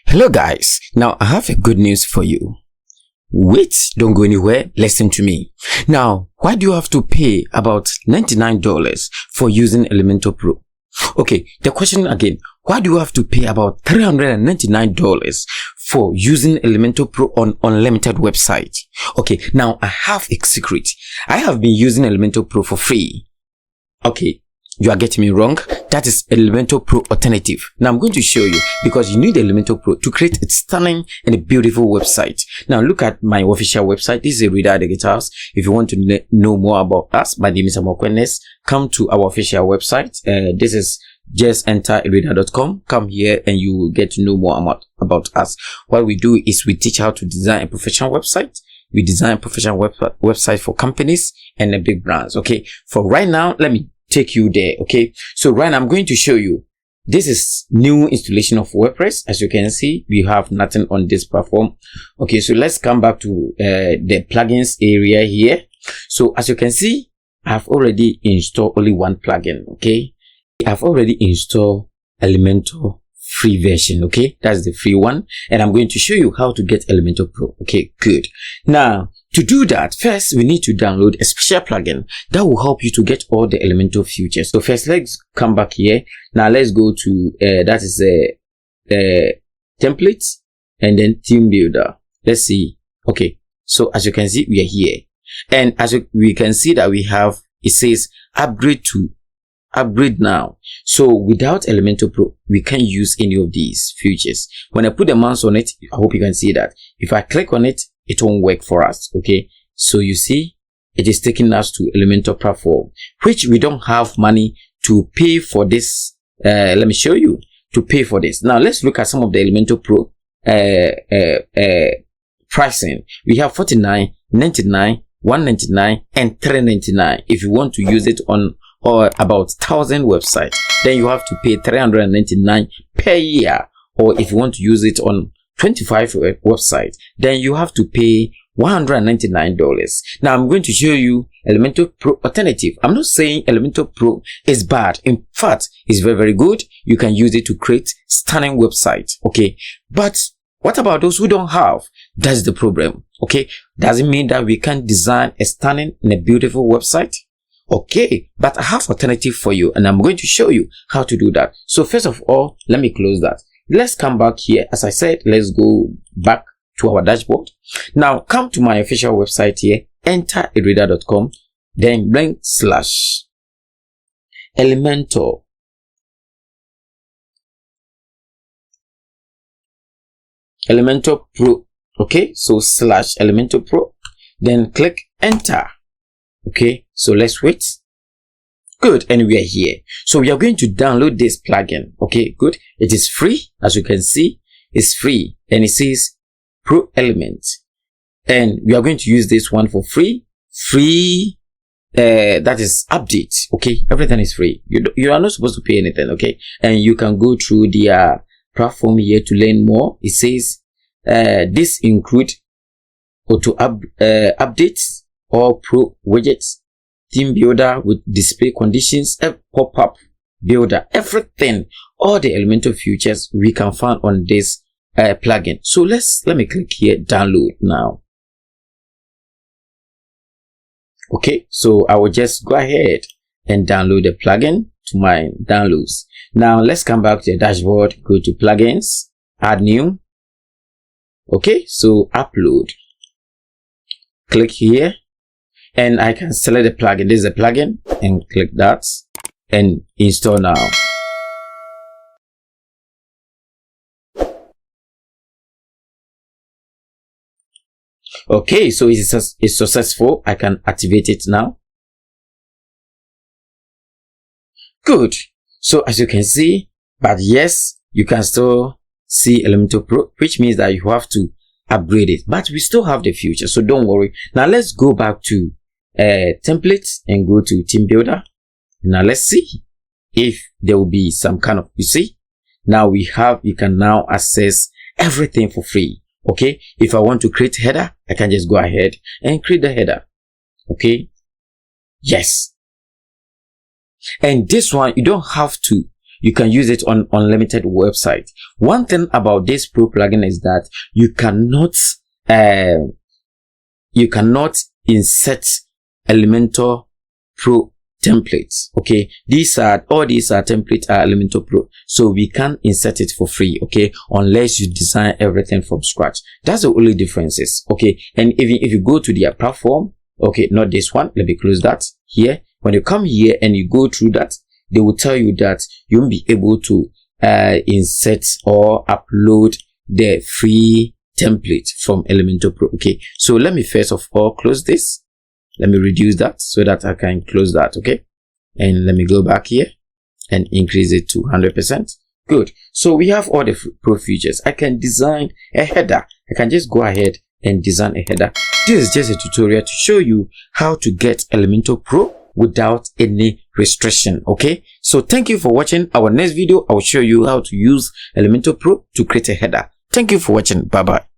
Hello guys, now I have a good news for you. Wait, don't go anywhere, listen to me. Now, why do you have to pay about $99 for using Elementor Pro? Okay, the question again, why do you have to pay about $399 for using Elementor Pro on unlimited website? Okay, now I have a secret. I have been using Elementor Pro for free. Okay, you are getting me wrong. That is Elementor Pro alternative. Now I'm going to show you, because you need Elementor Pro to create a stunning and a beautiful website. Now look at my official website. This is a reader at the guitars. If you want to know more about us, my name is Amokwenes. Come to our official website. This is just enter reader.com. Come here and you will get to know more about us. What we do is we teach how to design a professional website. We design professional website for companies and the big brands. Okay, for right now, let me take you there. Okay, so right now I'm going to show you, this is new installation of WordPress. As you can see, we have nothing on this platform. Okay, so let's come back to the plugins area here. So as you can see, I've already installed only one plugin. Okay, I've already installed Elementor free version. Okay, that's the free one, and I'm going to show you how to get Elementor Pro. Okay, good. Now to do that, first we need to download a special plugin that will help you to get all the Elementor features. So first, let's come back here. Now let's go to that is a template and then theme builder. Let's see. Okay, so as you can see, we are here, and as we can see that we have, it says upgrade now. So without Elementor Pro, we can't use any of these features. When I put the mouse on it, I hope you can see that if I click on it, it won't work for us. Okay, so you see, it is taking us to Elementor platform, which we don't have money to pay for this. Let me show you to pay for this. Now let's look at some of the Elementor Pro pricing. We have $49, $99, $199, and $399. If you want to use it on or about 1,000 websites, then you have to pay $399 per year. Or if you want to use it on 25 websites, then you have to pay $199. Now I'm going to show you Elementor Pro alternative. I'm not saying Elementor Pro is bad. In fact, it's very, very good. You can use it to create stunning websites. Okay, but what about those who don't have? That's the problem. Okay, does it mean that we can't design a stunning and a beautiful website? Okay, but I have alternative for you, and I'm going to show you how to do that. So first of all, let me close that. Let's come back here. As I said, let's go back to our dashboard. Now come to my official website here, enter reader.com, then bring /Elementor. Elementor Pro. Okay, so /Elementor Pro, then click enter. Okay, so let's wait. Good, and we are here. So we are going to download this plugin. Okay, good. It is free. As you can see, it's free, and it says Pro Element, and we are going to use this one for free. That is update. Okay, everything is free. You are not supposed to pay anything. Okay, and you can go through the platform here to learn more. It says this include auto updates, or pro widgets, theme builder with display conditions, a pop-up builder, everything, all the Elementor features we can find on this plugin. So let me click here, download now. Okay, so I will just go ahead and download the plugin to my downloads. Now let's come back to the dashboard, go to plugins, add new. Okay, so upload, click here, and I can select the plugin. This is a plugin, and click that and install now. Okay, so it's successful. I can activate it now. Good. So as you can see, but yes, you can still see Elementor Pro, which means that you have to upgrade it, but we still have the future, so don't worry. Now let's go back to templates and go to theme builder. Now let's see if there will be some kind of, you see, now you can now access everything for free. Okay, if I want to create header, I can just go ahead and create the header. Okay, yes, and this one you don't have to you can use it on unlimited website. One thing about this Pro plugin is that you cannot insert Elementor Pro templates. Okay, all these templates are Elementor Pro, so we can't insert it for free, okay, unless you design everything from scratch. That's the only differences. Okay, and if you go to their platform, okay, not this one, let me close that here. When you come here and you go through that, they will tell you that you won't be able to insert or upload the free template from Elementor Pro. Okay, so let me first of all close this. Let me reduce that so that I can close that. Okay, and let me go back here and increase it to 100%. Good. So we have all the Pro features. I can design a header. I can just go ahead and design a header. This is just a tutorial to show you how to get Elementor Pro without any restriction. Okay, so thank you for watching. Our next video, I will show you how to use Elementor Pro to create a header. Thank you for watching. Bye bye.